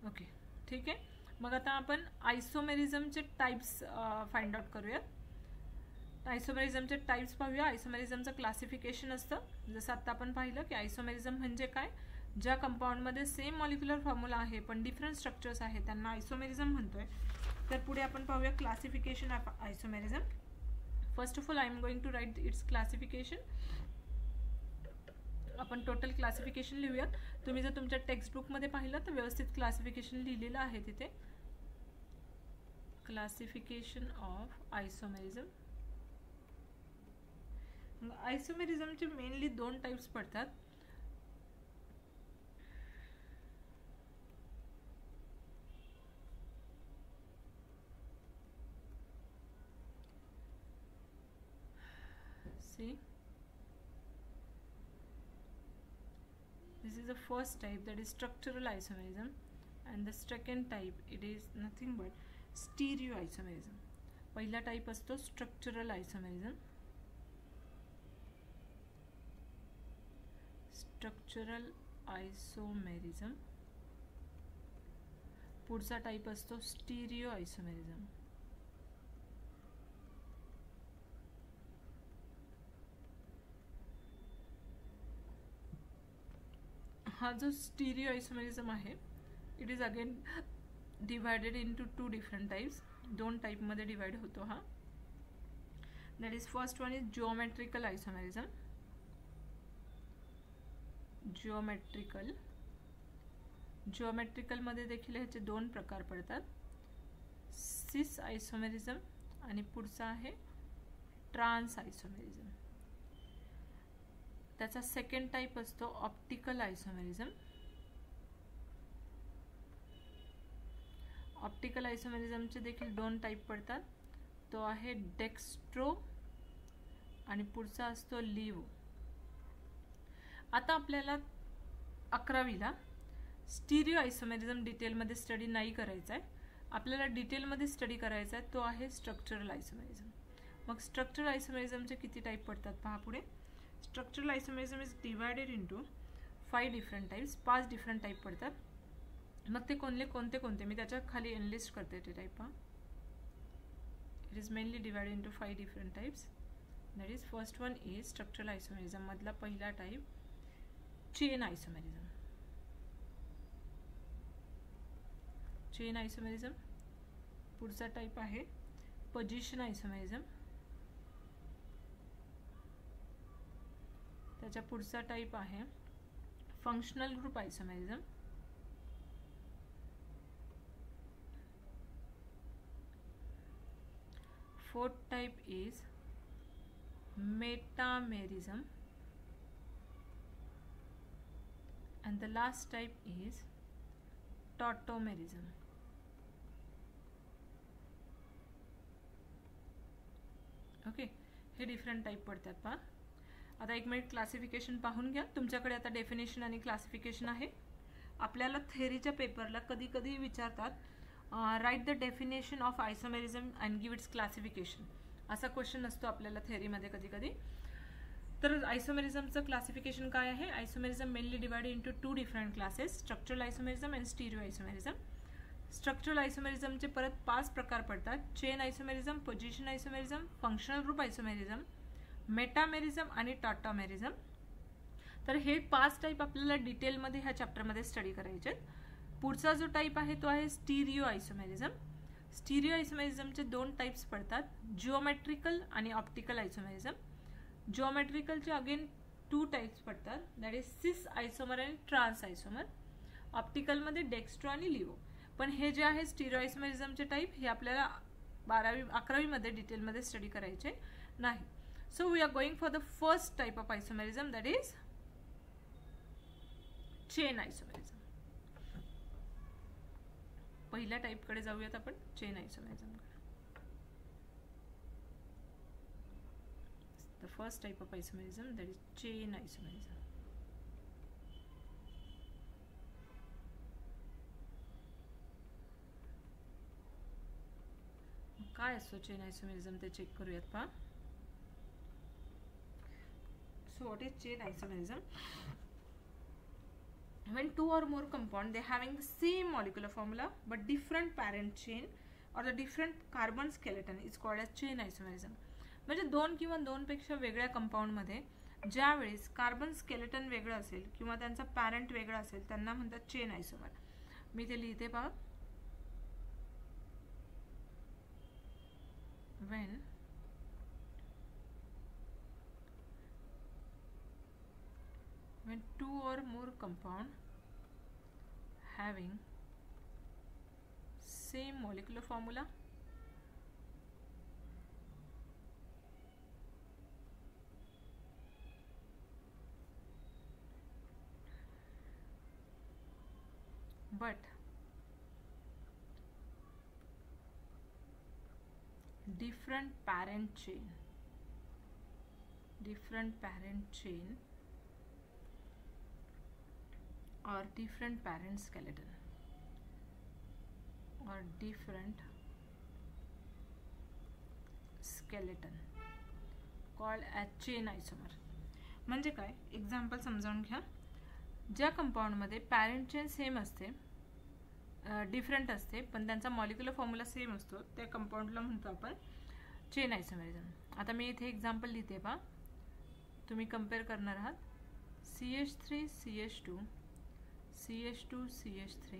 Okay, ठीक आहे. मग आता आपण आयसोमेरिझमचे टाइप्स फाइंड आउट करूयात. आयसोमेरिझमचे टाइप्स पाहूया. आयसोमेरिझमचं क्लासिफिकेशन असतं. जसं आता आपण पाहिलं की आयसोमेरिझम म्हणजे काय, ज्या कंपाऊंडमध्ये सेम मॉलिक्युलर फॉर्म्युला आहे पण डिफरंट स्ट्रक्चर्स आहेत त्यांना आयसोमेरिझम म्हणतोय. तर पुढे आपण पाहूया classification of isomerism. First of all I am going to write its classification. आपण टोटल क्लासिफिकेशन लिहूयात. तुम्ही जर तुमच्या टेक्स्टबुकमध्ये पाहिलं तर व्यवस्थित क्लासिफिकेशन लिहिलेलं आहे तिथे. Classification of isomerism. आयसोमेरिझमचे मेनली दोन टाइप्स पडतात. See, this is the first type, that is structural isomerism, and the second type it is nothing but stereoisomerism. पहिला टाइप असतो structural isomerism. structural isomerism. पुढचा टाइप असतो stereoisomerism. हा जो stereo isomerism आहे it is again divided into two different types. दोन टाइपमध्ये divide होतो हा. That is first one is geometrical isomerism. जिओमेट्रिकलमध्ये देखील ह्याचे दोन प्रकार पडतात. सिस आयसोमेरिझम आणि पुढचा आहे ट्रान्स आयसोमेरिझम. त्याचा सेकंड टाइप असतो ऑप्टिकल आयसोमेरिझम. ऑप्टिकल आयसोमेरिझमचे देखील दोन टाइप पडतात. तो आहे डेक्स्ट्रो आणि पुढचा असतो लिव्हो. आता आपल्याला 11वीला स्टीरियो आयसोमेरिझम डिटेलमध्ये स्टडी नाही करायचा आहे. आपल्याला डिटेलमध्ये स्टडी करायचा आहे तो आहे स्ट्रक्चरल आयसोमेरिझम. मग स्ट्रक्चरल आयसोमेरिझमचे किती टाइप पडतात पहा पुढे. Structural isomerism is divided into 5 different types. 5 different type पडतात. मग ते कोणते मी त्याच्या खाली एनलिस्ट करते ते type. It is mainly divided into 5 different types. That is first one is structural isomerism. मधला पहिला type chain isomerism. Chain isomerism. पुढचा टाइप आहे पोझिशन आयसोमेरिझम. त्याचा पुढचा टाइप आहे functional group isomerism. Fourth type is metamerism and the last type is tautomerism. ओके, हे different type पडतात पहा. आता एक मिनिट क्लासिफिकेशन पाहून घ्या. तुमच्याकडे आता डेफिनेशन आणि क्लासिफिकेशन आहे. आपल्याला थेअरीच्या पेपरला कधी कधी विचारतात write the definition of isomerism and give it's classification, असा क्वेश्चन असतो आपल्याला थेअरीमध्ये कधी कधी. तर आयसोमेरिझमचं क्लासिफिकेशन काय आहे. Isomerism mainly divided into two different classes, structural isomerism and stereo isomerism. Structural आयसोमेरिझमचे परत 5 प्रकार पडतात. Chain isomerism, position isomerism, functional group isomerism, metamerism आणि टॉटोमेरिझम. तर हे 5 टाइप आपल्याला डिटेलमध्ये ह्या चॅप्टरमध्ये स्टडी करायचे. पुढचा जो टाइप आहे तो आहे स्टीरियो आयसोमेरिझम. स्टीरियो आयसोमेरिझमचे 2 टाइप्स पडतात, जिओमेट्रिकल आणि ऑप्टिकल आयसोमेरिझम. जिओमेट्रिकलचे अगेन 2 टाइप्स पडतात, दॅट इज सिस आयसोमर आणि ट्रान्स आयसोमर. ऑप्टिकलमध्ये डेक्स्ट्रो आणि लिव्हो. पण हे जे आहे स्टीरियो आयसोमेरिझमचे टाइप हे आपल्याला 11वी मध्ये डिटेलमध्ये स्टडी करायचे नाही. So we are going for the first type of isomerism, that is chain isomerism. पहिल्या टाइपकडे जाऊयात आपण, चेन आयसोमेरिझमकडे. The first type of isomerism, that is chain isomerism. काय असतो चेन आयसोमेरिझम ते चेक करूयात पहा. So what is chain isomerism. when two or more compound they having the same molecular formula but different parent chain or the different carbon skeleton is called as chain isomerism. म्हणजे दोन किंवा दोन पेक्षा वेगळ्या compound मध्ये ज्या वेळेस carbon skeleton वेगळं असेल किंवा त्यांचा पॅरेंट वेगळा असेल त्यांना म्हणतात चेन आयसोमर. मी ते लिहिते पहा. when two or more compound having same molecular formula but different parent chain or different parent skeleton or different skeleton called as chain isomer. म्हणजे काय, एक्झाम्पल समजावून घ्या. ज्या कंपाउंड मध्ये पॅरेंट चेन सेम असते, डिफरंट असते, पण त्यांचा मॉलिक्युलर फॉर्म्युला सेम असतो, त्या कंपाउंडला म्हणतो आपण चेन आयसोमेरिझम. आता मी इथे एक्झाम्पल लिहिते पहा, तुम्ही कंपेअर करणार आहात. CH3 CH2 CH2 CH3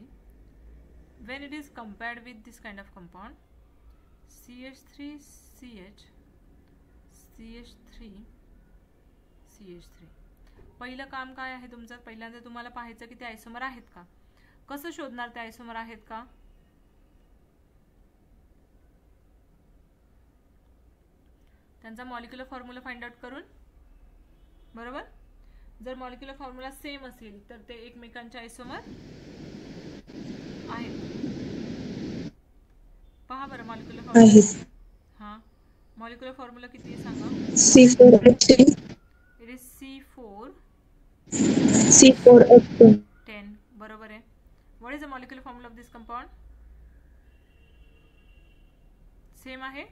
when it is compared with this kind of compound CH3 CH CH3 CH3. पहिलं काम काय आहे तुमचं? पहिल्यांदा तुम्हाला पाहायचं की ते आयसोमर आहेत का. कसं शोधणार ते आयसोमर आहेत का? त्यांचा मॉलिक्युलर फॉर्म्युला फाइंड आउट करून, बरोबर. जर मॉलिक्युलर फॉर्म्युला सेम असेल तर ते एकमेकांचे आयसोमर आहेत. पहा बरं मॉलिक्युलर फॉर्म्युला. हां, मॉलिक्युलर फॉर्म्युला किती आहे सांगा. C4H10. It is C4H10. बरोबर आहे. What is the molecular formula of this compound? Same आहे.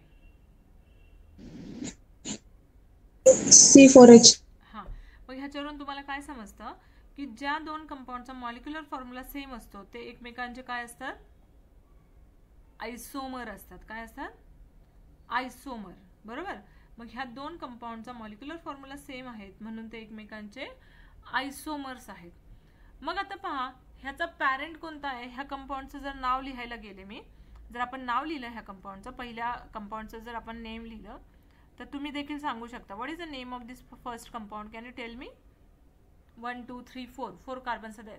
C4H. हां, मग ह्याच्यावरून तुम्हाला काय समजतं की ज्या दोन कंपाउंडचा मॉलिक्युलर फॉर्म्युला सेम असतो ते एकमेकांचे काय असतात? आयसोमर असतात. काय असतात? आयसोमर. बरोबर. मग ह्या दोन कंपाउंडचा मॉलिक्युलर फॉर्म्युला सेम आहेत म्हणून ते एकमेकांचे आयसोमर्स आहेत. मग आता पहा, ह्याचा पॅरेंट कोणता आहे? ह्या कंपाउंडचं जर नाव लिहायला गेले मी, जर आपण नाव लिहिलं ह्या कंपाउंडचं, पहिल्या कंपाउंडचं जर आपण नेम लिहिलं तर तुम्ही देखील सांगू शकता. What is the name of this first compound? Can you tell me? 1 2 3 4 carbons are there.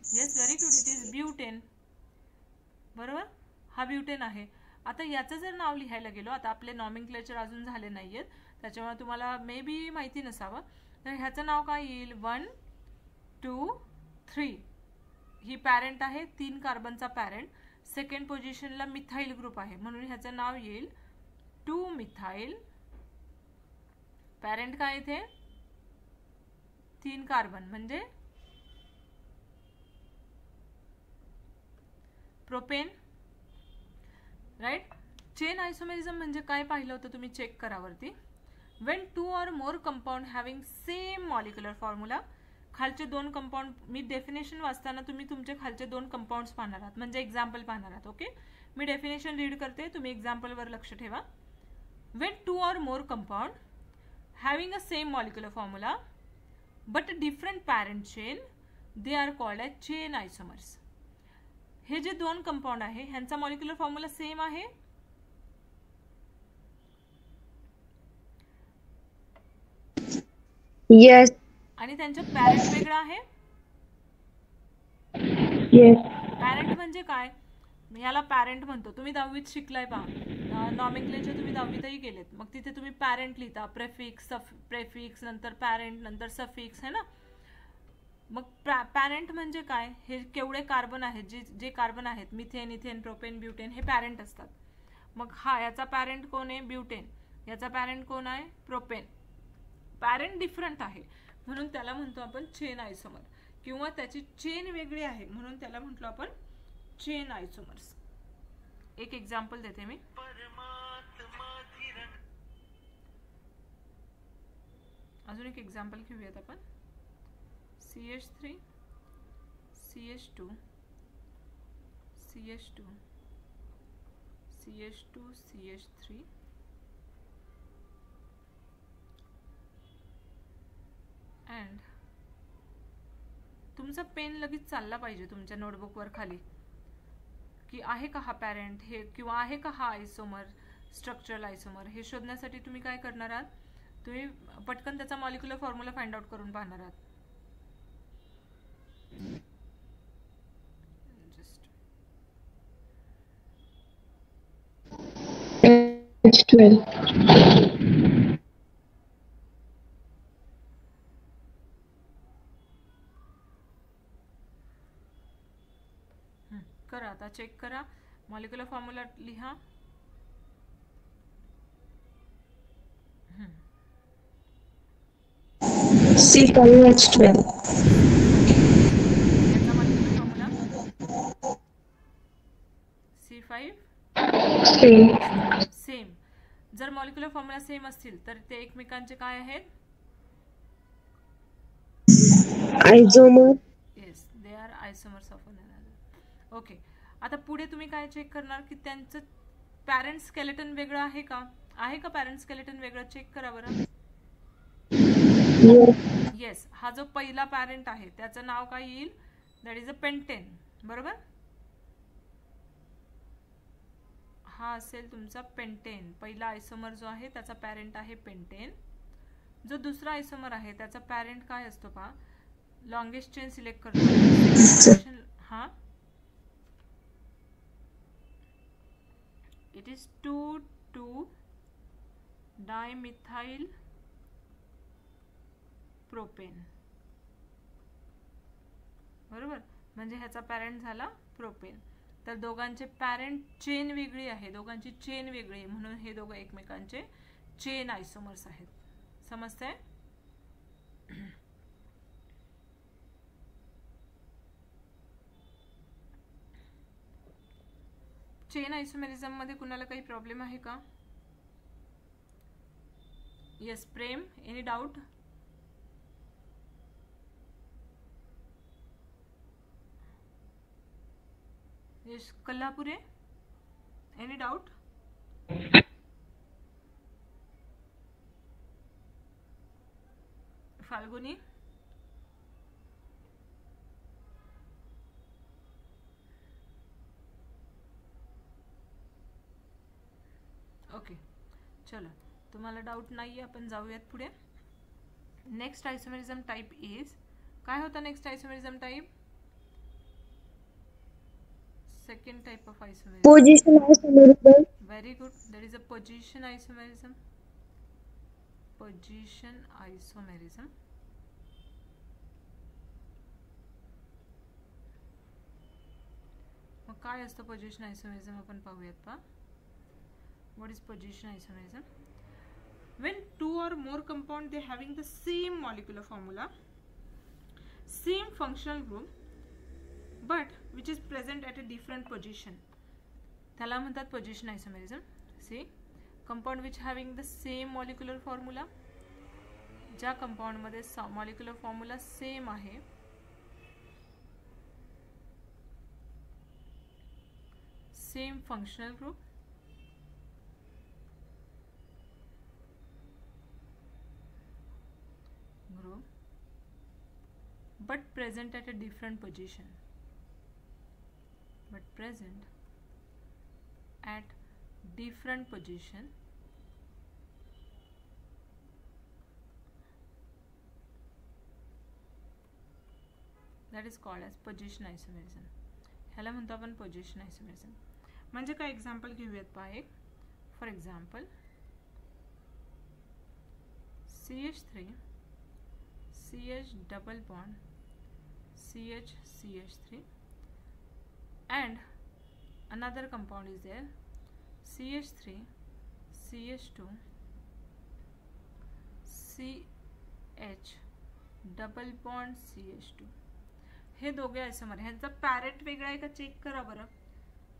Yes, very good. It is butane. बरोबर, हा ब्यूटेन आहे. आता याचं जर नाव लिहायला गेलो, आता आपले नॉमेनक्लेचर अजून झाले नाहीयेत त्याच्यामुळे तुम्हाला मे बी माहिती नसावं, तर ह्याचं नाव काय येईल? 1 2 3. ही पॅरेंट आहे, 3 कार्बनचा पॅरेंट. सेकंड पोझिशनला मिथाइल ग्रुप आहे म्हणून ह्याचं नाव येईल 2 मिथाइल. पॅरेंट काय इथे? 3 कार्बन म्हणजे प्रोपेन. राइट. चेन आयसोमेरिझम म्हणजे काय पाहिलं होतं तुम्ही? चेक करा वरती. When two or more compound having same molecular formula. खालचे दोन कंपाउंड, मी डेफिनेशन वाचताना तुम्ही तुमचे खालचे दोन कंपाउंड्स पाहणार आहात, म्हणजे एक्झाम्पल पाहणार आहात. ओके, मी डेफिनेशन रीड करते, तुम्ही एक्झाम्पल वर लक्ष ठेवा. When two or more compound having a same molecular formula but different parent chain they are called as chain isomers. हे जे दोन कंपाउंड आहे ह्यांचा मॉलिक्युलर फॉर्म्युला सेम आहे. येस. आणि त्यांचं पॅरेंट वेगळं आहे. येस. पॅरेंट म्हणजे काय? याला पॅरेंट म्हणतो. तुम्ही 10वीत शिकलाय पहा, नॉमेनक्लेचर तुम्ही 10वीतही केलेत. मग तिथे तुम्ही पॅरेंट लिहिता, प्रेफिक्स, प्रेफिक्स, नंतर पॅरेंट, नंतर सफिक्स, है ना. मग पॅरेंट म्हणजे काय? हे केवढे कार्बन आहेत, जे कार्बन आहेत, मिथेन, इथेन, प्रोपेन, ब्युटेन, हे पॅरेंट असतात. मग हा याचा पॅरेंट कोण आहे? ब्युटेन. याचा पॅरेंट कोण आहे? प्रोपेन. पॅरेंट डिफरंट आहे म्हणून त्याला म्हणतो आपण चेन आयसोमर, किंवा त्याची चेन वेगळी आहे म्हणून त्याला म्हटलो आपण चेन आयसोमर्स. एक एक्झाम्पल देते मी. अजून एक एक्झाम्पल घेऊयात आपण. CH3 CH2 CH2 CH2 CH3 and तुमचा पेन लगेच चालला पाहिजे तुमच्या नोटबुकवर खाली की आहे का हा पॅरेंट हे किंवा आहे का हा आयसोमर स्ट्रक्चरल आयसोमर हे शोधण्यासाठी तुम्ही काय करणार आहात तुम्ही पटकन त्याचा मॉलिक्युलर फॉर्म्युला फाइंड आउट करून पाहणार आहात जस्ट H12. करा आता चेक करा मॉलिक्युलर फॉर्म्युला लिहा C5H12. याचा molecular formula C5 Same. Same जर मॉलिक्युलर फॉर्म्युला सेम असतील तर ते एकमेकांचे काय आहेत Isomer. Yes they are isomers of one another okay आता पुढे तुम्ही काय चेक करणार की त्यांचं पॅरेंट स्केलेटन वेगळं आहे का पॅरेंट स्केलेटन वेगळं चेक करा बरं Yes. येस हा जो पहिला पॅरेंट आहे त्याचं नाव काय येईल दॅट इज अ पेंटेन बरोबर हा असेल तुमचा पेंटेन पहिला आयसोमर जो आहे त्याचा पॅरेंट आहे पेंटेन जो दुसरा आयसोमर आहे त्याचा पॅरेंट काय असतो पहा लॉंगेस्ट चेन सिलेक्ट करतो हा इट इज 2,2 डायमिथाइल प्रोपेन बरोबर म्हणजे ह्याचा पॅरेंट झाला प्रोपेन तर दोघांचे पॅरेंट चेन वेगळी आहे दोघांची चेन वेगळी म्हणून हे दोघं एकमेकांचे चेन आयसोमर्स आहेत समजतंय चेन आयसोमेरिझम मध्ये कुणाला काही प्रॉब्लेम आहे का yes Prem any doubt yes Kalhapure any doubt Falguni okay चलो तुम्हाला डाऊट नाही आपण जाऊयात पुढे नेक्स्ट आयसोमेरिझम टाइप इज काय होता next isomerism type second type of isomerism Position isomerism. very good there is a position isomerism मग काय असतं पोझिशन आयसोमेरिझम आपण पाहूयात पहा what is position isomerism when two or more compound they having the same molecular formula same functional group but which is present at a different position त्याला म्हणतात position isomerism see compound which having the same molecular formula ज्या compound मध्ये molecular formula same आहे same functional group but present at a different position that is called as position isomerism ह्याला म्हणतो आपण position isomerism म्हणजे काय example घेऊयात पहा एक for example CH3 CH double bond CH CH3 and another compound is there CH3 CH2 CH double bond CH2 हे दोघे आयसोमर ह्यांचा पॅरेंट वेगळा आहे का चेक करा बरं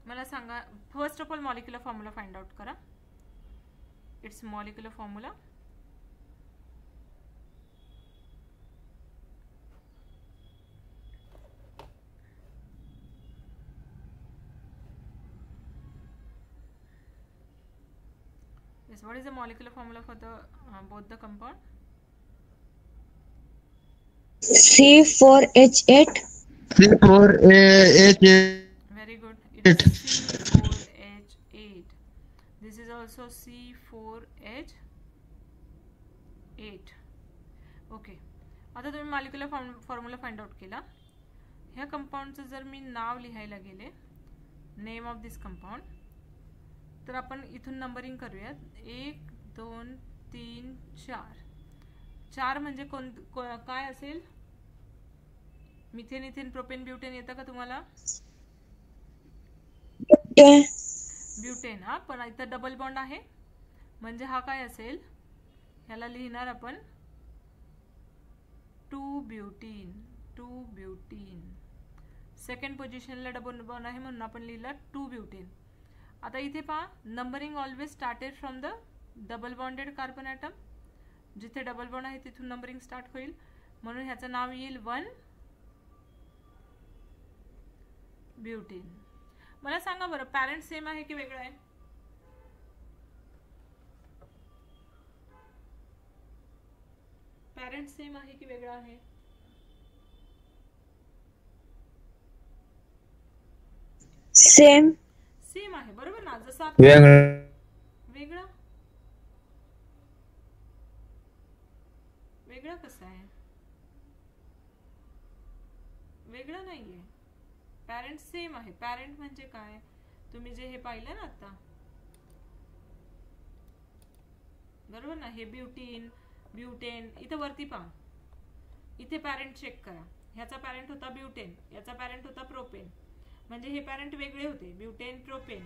मला सांगा first of all molecular formula find out करा it's molecular formula Yes, what is the molecular formula for the both the compound? C4H8. C4H8. Very good. It is C4H8. This is also C4H8. Okay, आता तुम्ही molecular formula find out केला. ह्या कंपाऊंडचं जर मी नाव लिहायला गेले, name of this compound, तर आपण इथून नंबरिंग करूयात. 1 2 3 4. 4 म्हणजे काय असेल? मिथेन, इथेन, प्रोपेन, ब्युटेन येतं का तुम्हाला? ब्युटेन. हा, पण इथं डबल बॉन्ड आहे म्हणजे हा काय असेल? ह्याला लिहिणार आपण 2 ब्युटीन. 2 ब्युटीन. सेकंड पोझिशनला डबल बॉन्ड आहे म्हणून आपण लिहिला 2 ब्युटेन. आता इथे पहा, numbering always started from the double bonded carbon atom. जिथे डबल बॉन्ड आहे तिथून नंबरिंग स्टार्ट होईल, म्हणून ह्याचं नाव येईल 1 ब्युटीन. मला सांगा बरं, पॅरेंट सेम आहे की वेगळं आहे? पॅरेंट सेम आहे की वेगळं आहे? सेम. सेम आहे, बरोबर ना? जसं वेगळं. वेगळं वेगळं कसं आहे? वेगळं नाहीये, पॅरेंट सेम आहे. पॅरेंट म्हणजे काय? तुम्ही जे हे पाहिलं ना आता, बरोबर ना? हे ब्युटीन, ब्युटेन. इथं वरती पहा, इथे पॅरेंट चेक करा. ह्याचा पॅरेंट होता ब्युटेन, याचा पॅरेंट होता प्रोपेन. म्हणजे हे पॅरेंट वेगळे होते, ब्युटेन, प्रोपेन.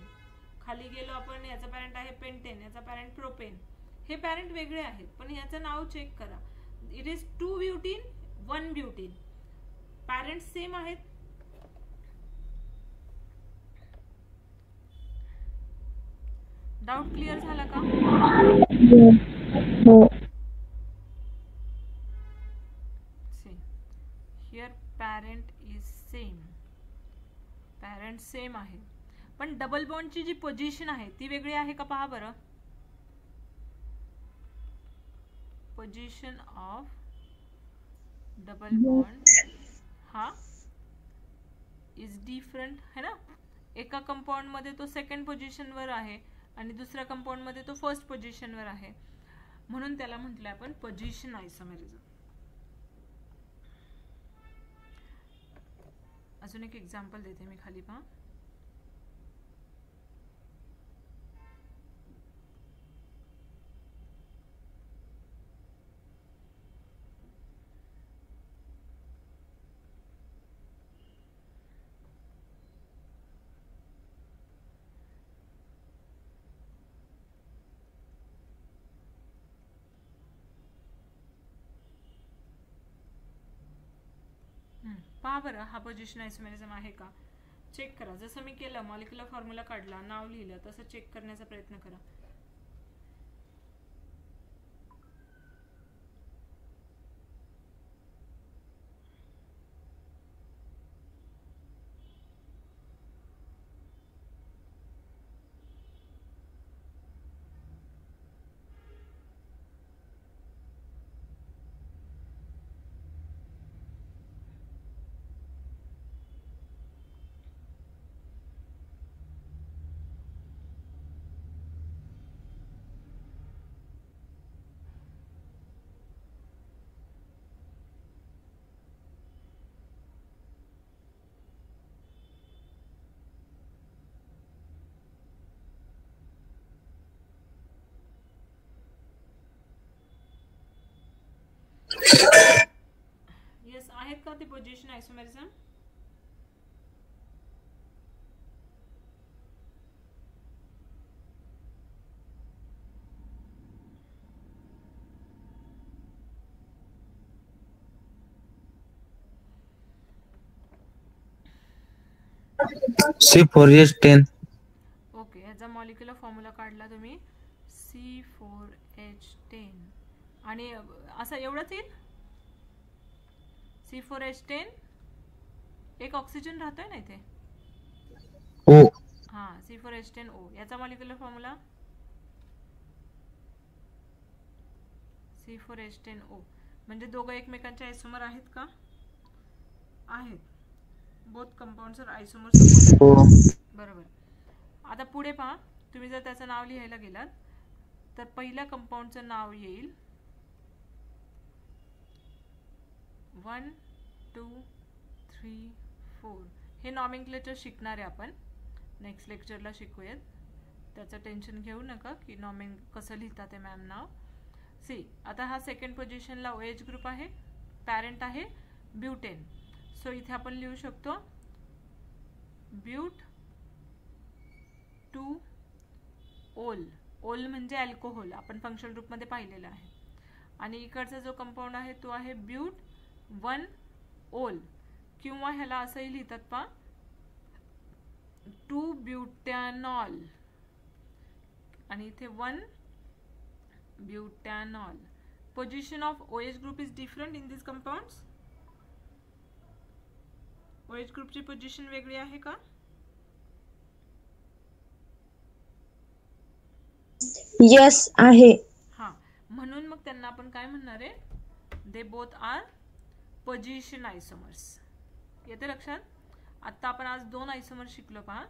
खाली गेलो आपण, याचा पॅरेंट आहे पेंटेन, याचा पॅरेंट प्रोपेन. हे पॅरेंट वेगळे आहेत, पण याचं नाव चेक करा. It is 2 butene, 1 butene. Parent same आहेत. डाउट क्लिअर झाला का? हो. Here parent is same. Parent same आहे, पण डबल बॉन्डची जी पोझिशन आहे ती वेगळी आहे का? पहा बरं. पोझिशन ऑफ डबल बॉन्ड हा इज डिफरंट है ना. एका कंपाऊंड मध्ये तो सेकंड पोझिशनवर आहे आणि दुसऱ्या कंपाऊंड मध्ये तो फर्स्ट पोझिशनवर आहे, म्हणून त्याला म्हटलं आपण पोझिशन आयसोमेरिझम. अजून एक एक्झाम्पल देते मी, खाली पहा. पहा बरं, हा पोझिशन आयसोमेरिझम आहे का चेक करा. जसं मी केलं, मॉलिक्युलर फॉर्म्युला काढला, नाव लिहिलं, तसं चेक करण्याचा प्रयत्न करा. येस, आहेत का ते पोझिशन आयसोमेरिझम? C4H10. ओके, ह्याचा मॉलिक्युलर फॉर्म्युला काढला तुम्ही C4H10 आणि असं एवढंच येईल. C4H10 एक ऑक्सिजन राहतोय ना इथे. O. हां, C4H10O. याचा मॉलिक्युलर फॉर्म्युला C4H10O म्हणजे दोघं एकमेकांचे आयसोमर आहेत का? आहेत. Both compounds are isomers. बरोबर. आता पुढे पहा, तुम्ही जर त्याचं नाव लिहायला गेलात तर पहिल्या कंपाउंडचं नाव येईल 1 2 3 4. हे नॉमेनक्लेचर शिकणार आहे आपण, नेक्स्ट लेक्चरला शिकूयात. त्याचं टेन्शन घेऊ नका की कसं लिहितात ते मॅम नाव. सी, आता हा सेकंड पोझिशनला OH ग्रुप आहे, पॅरेंट आहे ब्यूटेन. सो इथे आपण लिहू शकतो ब्यूट 2 ओल. ओल म्हणजे अल्कोहोल, आपण फंक्शनल ग्रुपमध्ये पाहिलेलं आहे. आणि इकडचा जो कंपाऊंड आहे तो आहे ब्यूट 1 ओल, किंवा ह्याला असंही लिहितात पहा 2 ब्यूटॅनॉल आणि इथे 1 butanol. Position of OH group is different in this compounds. OH ग्रुपची पोझिशन वेगळी आहे का? यस आहे. हां, म्हणून मग त्यांना आपण काय म्हणणार आहे? They both are position isomers. येते लक्षात? आता आपण आज 2 आयसोमर शिकलो पहा.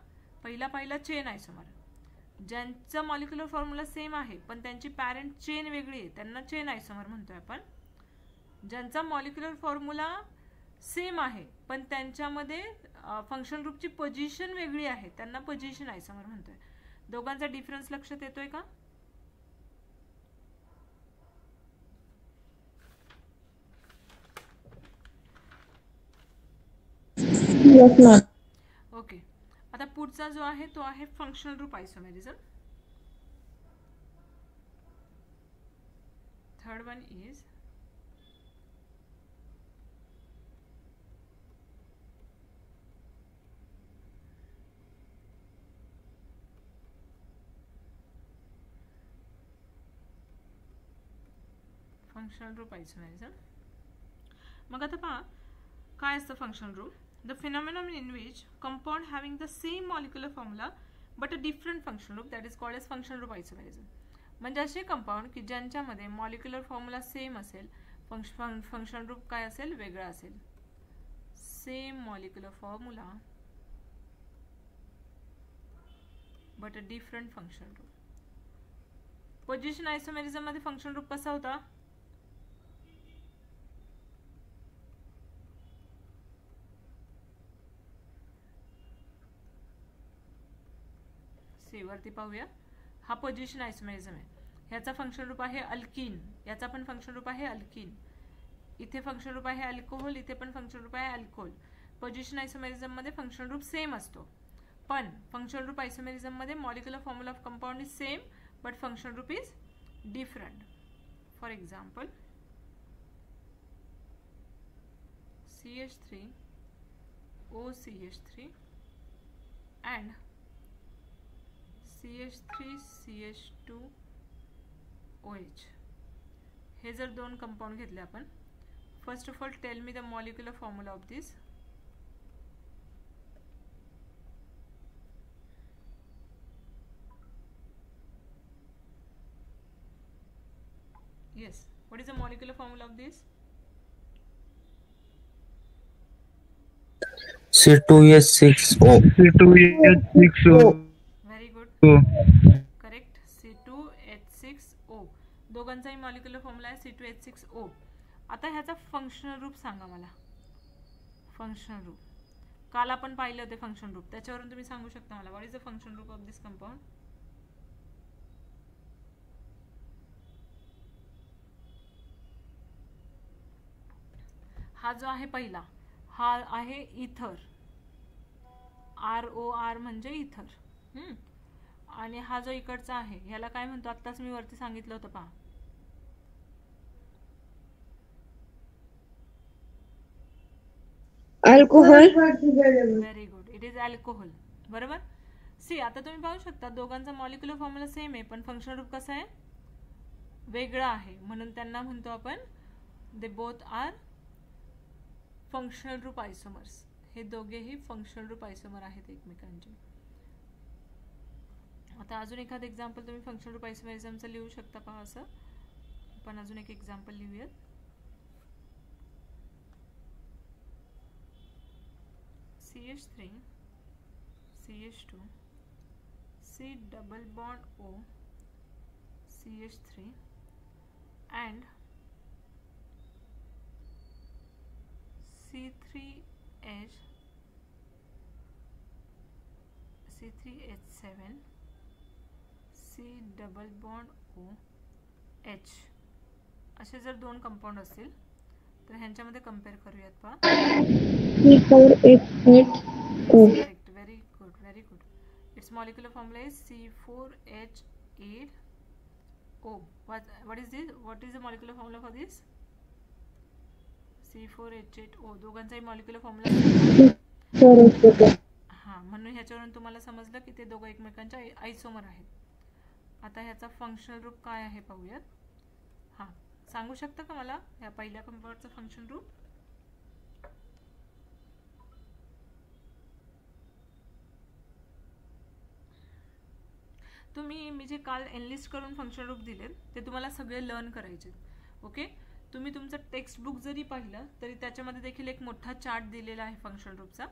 पहिला चेन आयसोमर, ज्यांचा मॉलिक्युलर फॉर्म्युला सेम आहे पण त्यांची पॅरेंट चेन वेगळी आहे त्यांना चेन आयसोमर म्हणतोय आपण. ज्यांचा मॉलिक्युलर फॉर्म्युला सेम आहे पण त्यांच्यामध्ये फंक्शन ग्रुपची पोझिशन वेगळी आहे त्यांना पोझिशन आयसोमर म्हणतोय. दोघांचा डिफरन्स लक्षात येतोय का? Yes ma'am. ओके. आता पुढचा जो आहे तो आहे functional group isomerism. Third one is functional group isomerism. मग आता पहा काय असतं functional group. The phenomenon in which compound having the same molecular formula but a different functional group, that is called as functional group isomerism. म्हणजे असे compound की ज्यांच्यामध्ये molecular formula same असेल, फंक्शनल ग्रुप काय असेल? वेगळा असेल. Same molecular formula but a different functional group. Position isomerism मध्ये फंक्शनल ग्रुप कसा होता? वरती पाहूया. हा पोझिशन आयसोमेरिझम आहे. ह्याचा फंक्शन रूप आहे अल्कीन, याचा पण फंक्शन रूप आहे अल्कीन. इथे फंक्शन रूप आहे अल्कोहोल, इथे पण फंक्शन रूप आहे अल्कोहोल. पोझिशन आयसोमेरिझम मध्ये फंक्शन रूप सेम असतो, पण फंक्शन रूप आयसोमेरिझम मध्ये molecular formula of compound is same but function group is different. For example CH3 OCH3 and CH3 CH2 OH. हे जर 2 compound घेतले आपण, first of all tell me the molecular formula of this. Yes, what is the molecular formula of this? C2H6O. C2H6O. Very good. Correct. C2H6O. दोघांचाही molecular formula आहे C2H6O. आता ह्याचा functional रूप सांगा मला. फंक्शनल रूप काल आपण पाहिले होते फंक्शन रूप, त्याच्यावरून तुम्ही सांगू शकता मला व्हॉट इज द फंक्शन रूप ऑफ दिस कंपाउंड. हा जो आहे पहिला, हा आहे इथर. ROR म्हणजे इथर. आणि हा जो इकडचा आहे ह्याला काय म्हणतो? आत्ताच मी वरती सांगितलं होतं पहा. Alcohol. Very good, it is alcohol. बरोबर. सी, आता तुम्ही पाहू शकता दोघांचा मॉलिक्युलर फॉर्म्युला सेम आहे पण फंक्शनल रूप कसं आहे? वेगळा आहे. म्हणून त्यांना म्हणतो आपण they both are functional group isomers. हे दोघेही फंक्शनल ग्रुप आयसोमर आहेत एकमेकांचे. आता अजून एखादं एक्झाम्पल तुम्ही फंक्शनल ग्रुप आयसोमरिझमचं लिहू शकता पहा. असं आपण अजून एक एक्झाम्पल लिहूयात. CH3 CH2 C double bond O CH3 and C3H C3H7 C double bond O H असे जर दोन कंपाऊंड असतील तर ह्यांच्यामध्ये कम्पेअर करूयात. पहा, C4H8O. Correct, very good, very good. It's molecular formula is C4H8O. what is this? What is the molecular formula for this? C4H8O. दोघांचाही molecular formula हां, म्हणून ह्याच्यावरून तुम्हाला समजलं की ते दोघं एकमेकांच्या आयसोमर आहेत. आता ह्याचा फंक्शनल रूप काय आहे पाहूयात. हां, सांगू शकता का मला या पहिल्या कंपाऊंडचं फंक्शन रूप? तुम्ही मी जे काल एनलिस्ट करून फंक्शन रूप दिले ते तुम्हाला सगळे लर्न करायचे. ओके, तुम्ही तुमचं टेक्स्ट बुक जरी पाहिलं तरी त्याच्यामध्ये देखील एक मोठा चार्ट दिलेला आहे फंक्शन रूपचा.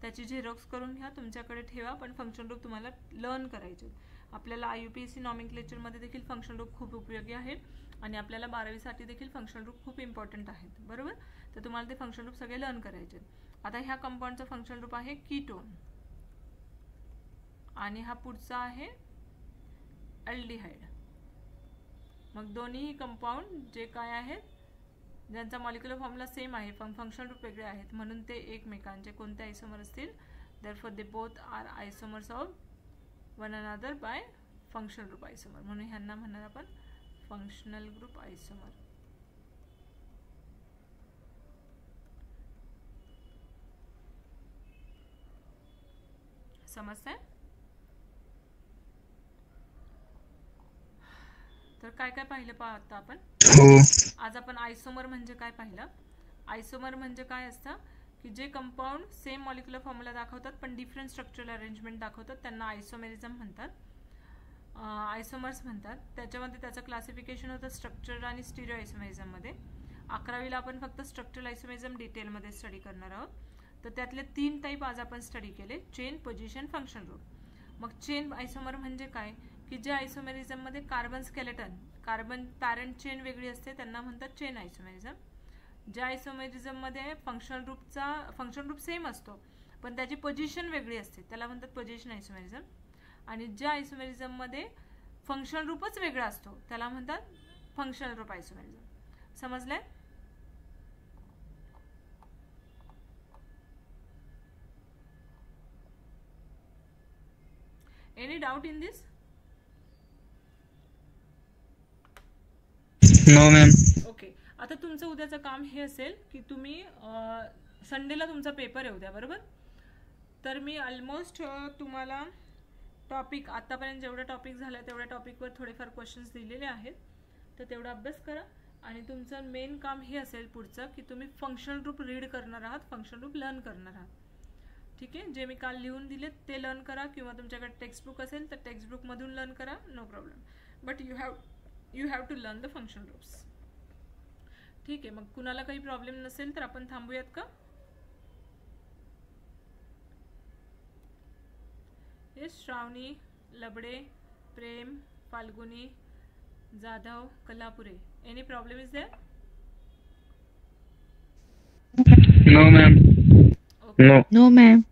त्याची झेरॉक्स करून घ्या, तुमच्याकडे ठेवा. पण फंक्शन रूप तुम्हाला लर्न करायचे. आपल्याला IUPAC नॉमेनक्लेचरमध्ये देखील फंक्शन रूप खूप उपयोगी आहेत आणि आपल्याला 12वीसाठी देखील फंक्शन रूप खूप इम्पॉर्टंट आहेत. बरोबर, तर तुम्हाला ते फंक्शन रूप सगळे लर्न करायचे. आता ह्या कंपाऊंडचं फंक्शन रूप आहे कीटोन आणि हा पुढचा आहे अल्डिहाइड. मग दोन्ही कंपाऊंड जे काय आहेत ज्यांचा मॉलिक्युलर फॉर्म्युला सेम आहे पण फंक्शन रूप वेगळे आहेत म्हणून ते एकमेकांचे कोणते आयसोमर असतील? Therefore they both are isomers of one another by functional group isomer. म्हणून ह्यांना म्हणणार आपण फंक्शनल ग्रुप आयसोमर. समजतंय? तर काय काय पाहिलं पहा आता आपण. आज आपण आयसोमर म्हणजे काय पाहिलं. आयसोमर म्हणजे काय असतं की जे कंपाऊंड सेम मॉलिक्युलर फॉर्म्युला दाखवतात पण डिफरंट स्ट्रक्चरल अरेंजमेंट दाखवतात त्यांना आयसोमेरिझम म्हणतात, आयसोमर्स म्हणतात. त्याच्यामध्ये त्याचं क्लासिफिकेशन होतं स्ट्रक्चरल आणि स्टिरिओ आयसोमेरिझममध्ये. 11वीला आपण फक्त स्ट्रक्चरल आयसोमेरिझम डिटेलमध्ये स्टडी करणार आहोत. तर त्यातले 3 टाईप आज आपण स्टडी केले, चेन, पोझिशन, फंक्शन ग्रुप. मग चेन आयसोमर म्हणजे काय की जे आयसोमेरिझममध्ये carbon skeleton, carbon parent chain वेगळी असते त्यांना म्हणतात चेन आयसोमेरिझम. ज्या आयसोमेरिझममध्ये फंक्शनल ग्रुप सेम असतो पण त्याची पोझिशन वेगळी असते त्याला म्हणतात पोझिशन आयसोमेरिझम. आणि ज्या आयसोमेरिझममध्ये फंक्शनल ग्रुपच वेगळा असतो त्याला म्हणतात फंक्शनल ग्रुप आयसोमेरिझम. समजलंय? Any doubt in this? No ma'am. Okay, आता तुमचं उद्याचं काम हे असेल की तुम्ही संडेला तुमचा पेपर आहे उद्या, बरोबर? तर मी ऑलमोस्ट तुम्हाला टॉपिक आतापर्यंत जेवढा टॉपिक झाला तेवढ्या टॉपिकवर थोडेफार क्वेश्चन्स दिलेले आहेत तर तेवढा अभ्यास करा. आणि तुमचं मेन काम हे असेल पुढचं की तुम्ही फंक्शनल ग्रुप रीड करणार आहात, फंक्शनल ग्रुप लर्न करणार आहात. ठीक आहे, जे मी काल लिहून दिले ते लर्न करा किंवा तुमच्याकडे टेक्स्ट बुक असेल तर टेक्स्ट बुकमधून लर्न करा, no problem. But you have to learn the functional groups. ठीक आहे, मग कुणाला काही प्रॉब्लेम नसेल तर आपण थांबूयात का? Yes, Shravani, Labade, Prem, Falguni, Jadhav, Kalhapure. Any problem is there? No ma'am. Okay. No, ma'am.